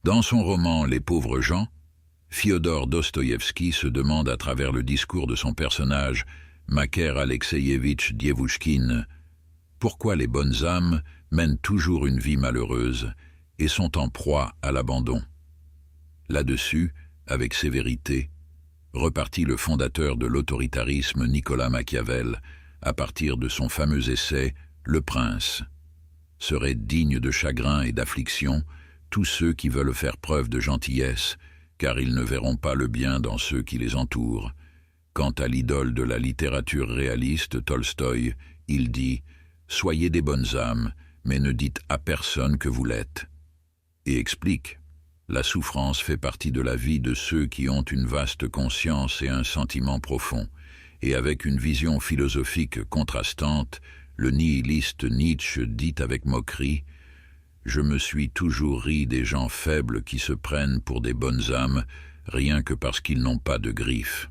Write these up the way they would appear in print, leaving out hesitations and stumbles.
Dans son roman Les pauvres gens, Fiodor Dostoïevski se demande à travers le discours de son personnage, Makar Alexeyevitch Dievouchkine, pourquoi les bonnes âmes mènent toujours une vie malheureuse et sont en proie à l'abandon. Là-dessus, avec sévérité, repartit le fondateur de l'autoritarisme Nicolas Machiavel à partir de son fameux essai « Le Prince ». Seraient dignes de chagrin et d'affliction tous ceux qui veulent faire preuve de gentillesse, car ils ne verront pas le bien dans ceux qui les entourent. Quant à l'idole de la littérature réaliste, Tolstoï, il dit « Soyez des bonnes âmes, mais ne dites à personne que vous l'êtes ». Et explique « La souffrance fait partie de la vie de ceux qui ont une vaste conscience et un sentiment profond. » Et avec une vision philosophique contrastante, le nihiliste Nietzsche dit avec moquerie « Je me suis toujours ri des gens faibles qui se prennent pour des bonnes âmes, rien que parce qu'ils n'ont pas de griffes. »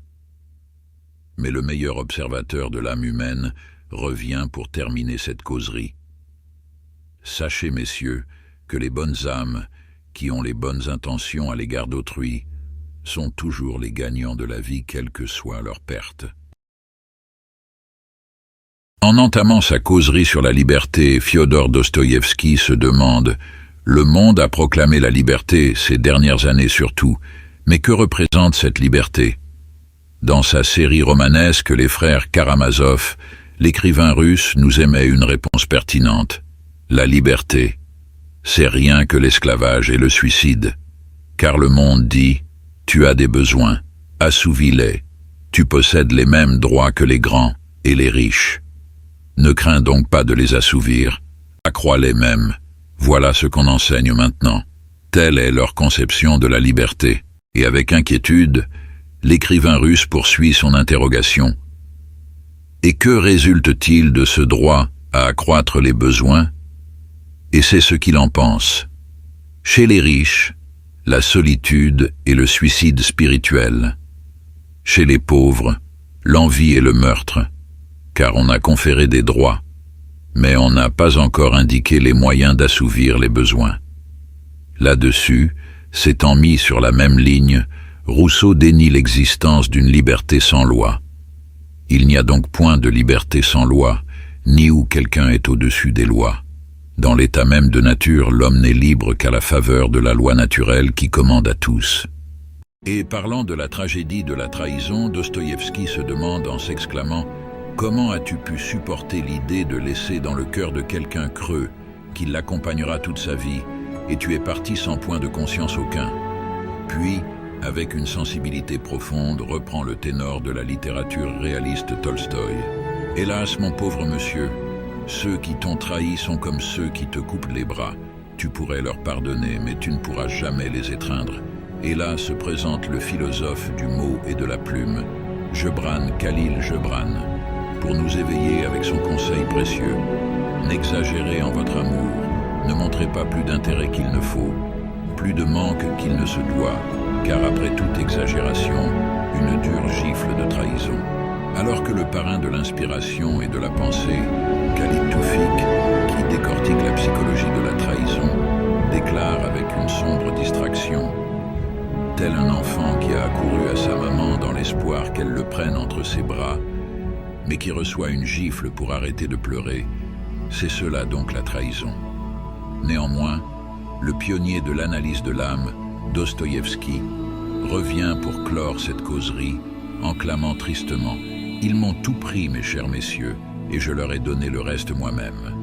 Mais le meilleur observateur de l'âme humaine revient pour terminer cette causerie. Sachez, messieurs, que les bonnes âmes, qui ont les bonnes intentions à l'égard d'autrui, sont toujours les gagnants de la vie, quelle que soit leur perte. En entamant sa causerie sur la liberté, Fiodor Dostoïevski se demande « Le monde a proclamé la liberté, ces dernières années surtout, mais que représente cette liberté ?» Dans sa série romanesque Les frères Karamazov, l'écrivain russe nous émet une réponse pertinente. La liberté, c'est rien que l'esclavage et le suicide. Car le monde dit, tu as des besoins, assouvis-les, tu possèdes les mêmes droits que les grands et les riches. Ne crains donc pas de les assouvir, accrois-les mêmes. Voilà ce qu'on enseigne maintenant. Telle est leur conception de la liberté. Et avec inquiétude, l'écrivain russe poursuit son interrogation. Et que résulte-t-il de ce droit à accroître les besoins? Et c'est ce qu'il en pense. Chez les riches, la solitude et le suicide spirituel. Chez les pauvres, l'envie et le meurtre, car on a conféré des droits, mais on n'a pas encore indiqué les moyens d'assouvir les besoins. Là-dessus, s'étant mis sur la même ligne, Rousseau dénie l'existence d'une liberté sans loi. Il n'y a donc point de liberté sans loi, ni où quelqu'un est au-dessus des lois. Dans l'état même de nature, l'homme n'est libre qu'à la faveur de la loi naturelle qui commande à tous. Et parlant de la tragédie de la trahison, Dostoïevski se demande en s'exclamant « Comment as-tu pu supporter l'idée de laisser dans le cœur de quelqu'un creux, qui l'accompagnera toute sa vie, et tu es parti sans point de conscience aucun ?» Puis, avec une sensibilité profonde, reprend le ténor de la littérature réaliste Tolstoï. « Hélas, mon pauvre monsieur, ceux qui t'ont trahi sont comme ceux qui te coupent les bras. Tu pourrais leur pardonner, mais tu ne pourras jamais les étreindre. Et là se présente le philosophe du mot et de la plume, Gebran Khalil Gebran, pour nous éveiller avec son conseil précieux. N'exagérez en votre amour, ne montrez pas plus d'intérêt qu'il ne faut, plus de manque qu'il ne se doit, car après toute exagération, une dure gifle de trahison. » Alors que le parrain de l'inspiration et de la pensée, Khalid Toufik, qui décortique la psychologie de la trahison, déclare avec une sombre distraction « Tel un enfant qui a accouru à sa maman dans l'espoir qu'elle le prenne entre ses bras, mais qui reçoit une gifle pour arrêter de pleurer, c'est cela donc la trahison. » Néanmoins, le pionnier de l'analyse de l'âme, Dostoïevski, revient pour clore cette causerie en clamant tristement « Ils m'ont tout pris, mes chers messieurs, et je leur ai donné le reste moi-même. »